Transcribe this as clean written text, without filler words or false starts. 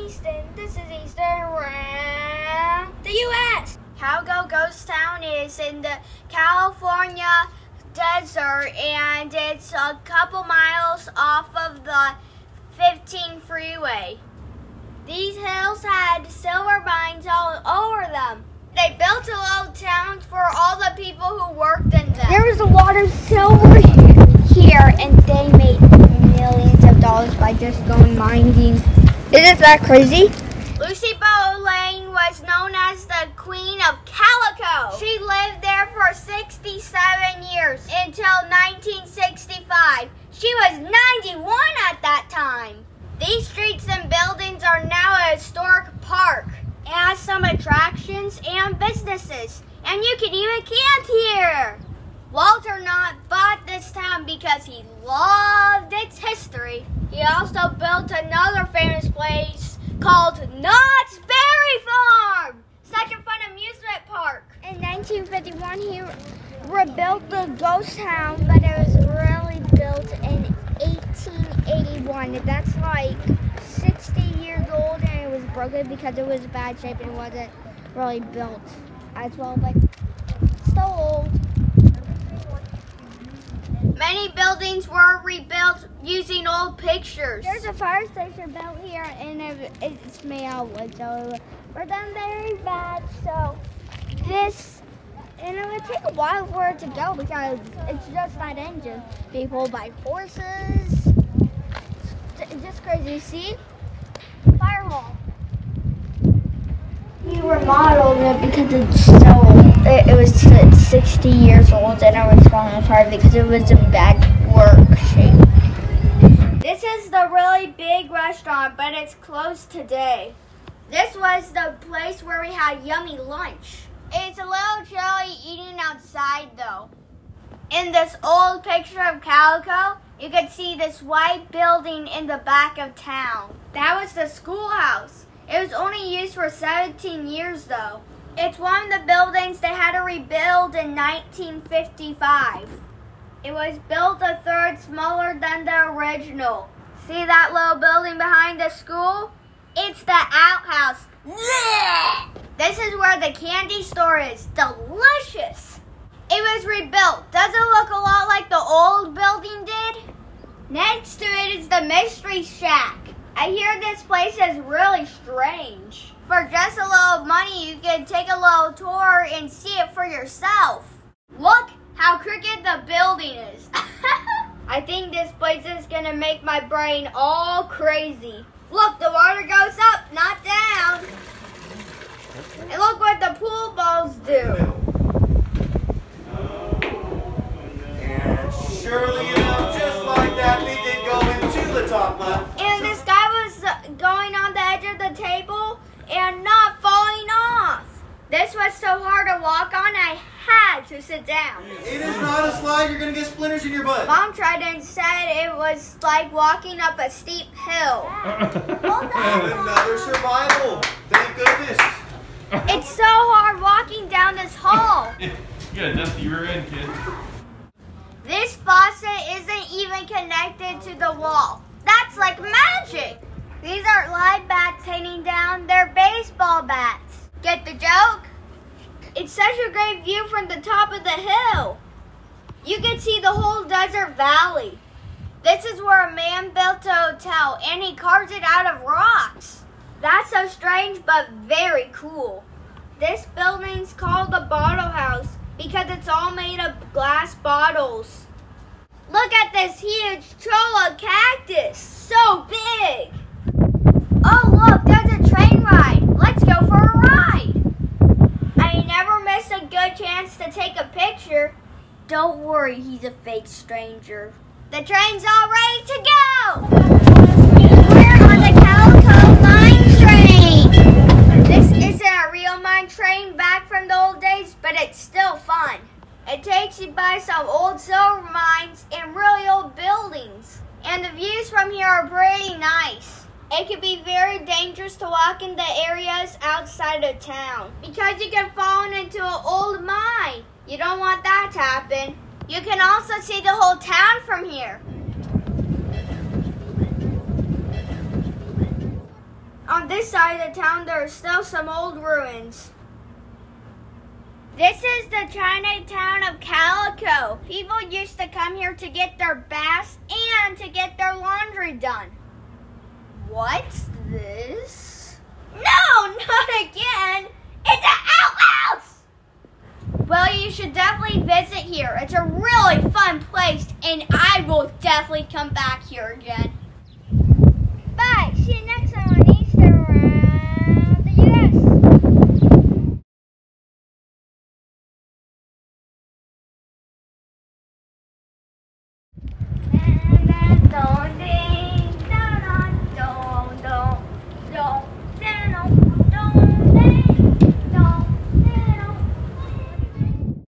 Easton. This is Easton around the U.S. Calico Ghost Town is in the California desert, and it's a couple miles off of the 15 freeway. These hills had silver mines all over them. They built a little town for all the people who worked in them. There was a lot of silver here, and they made millions of dollars by just going mining. Isn't that crazy? Lucy Lane was known as the Queen of Calico. She lived there for 67 years until 1965. She was 91 at that time. These streets and buildings are now a historic park. It has some attractions and businesses, and you can even camp here. Walter Knott bought this town because he loved its history. He also built another famous place called Knott's Berry Farm. Such a fun amusement park. In 1951, he rebuilt the ghost town, but it was really built in 1881. That's like 60 years old, and it was broken because it was in bad shape and it wasn't really built as well, but still old. Many buildings were rebuilt using old pictures. There's a fire station built here, and it's made out of wood, so we're done very bad. So and it would take a while for it to go because it's just that engine being pulled by horses. It's just crazy. See? Fire hall. He remodeled it because it was 60 years old, and it was falling apart because it was in bad work shape. This is the really big restaurant, but it's closed today. This was the place where we had yummy lunch. It's a little chilly eating outside though. In this old picture of Calico, you can see this white building in the back of town. That was the schoolhouse. It was only used for 17 years though. It's one of the buildings they had to rebuild in 1955. It was built a third smaller than the original. See that little building behind the school? It's the outhouse. This is where the candy store is. Delicious. It was rebuilt. Does it look a lot like the old building did? Next to it is the Mystery Shack. I hear this place is really strange. For just a little money, you can take a little tour and see it for yourself. Look how crooked the building is. I think this place is gonna make my brain all crazy. Look, the water goes up, not down. And look what the pool balls do. And surely enough, just like that, they did go into the top left. And this guy was going on the edge of the table and not falling off. This was so hard to walk on, I had to sit down. It is not a slide, you're going to get splinters in your butt. Mom tried and said it was like walking up a steep hill. Another survival, thank goodness. It's so hard walking down this hall. You gotta dust your end, kid. This faucet isn't even connected to the wall. That's like magic. These aren't live bats hanging down, they're baseball bats. Get the joke? It's such a great view from the top of the hill. You can see the whole desert valley. This is where a man built a hotel, and he carved it out of rocks. That's so strange, but very cool. This building's called the Bottle House because it's all made of glass bottles. Look at this huge cholla cactus, so big. Oh look, there's a train ride. Let's go for a ride. I never miss a good chance to take a picture. Don't worry, he's a fake stranger. The train's all ready to go. We're on the Calico mine train. This isn't a real mine train back from the old days, but it's still fun. It takes you by some old silver mines and really old buildings. And the views from here are pretty nice. It can be very dangerous to walk in the areas outside of town because you can fall into an old mine. You don't want that to happen. You can also see the whole town from here. On on this side of the town, there are still some old ruins. This is the Chinatown of Calico. People used to come here to get their baths and to get their laundry done. What's this? No, not again! It's an outhouse! Well, you should definitely visit here. It's a really fun place, and I will definitely come back here again.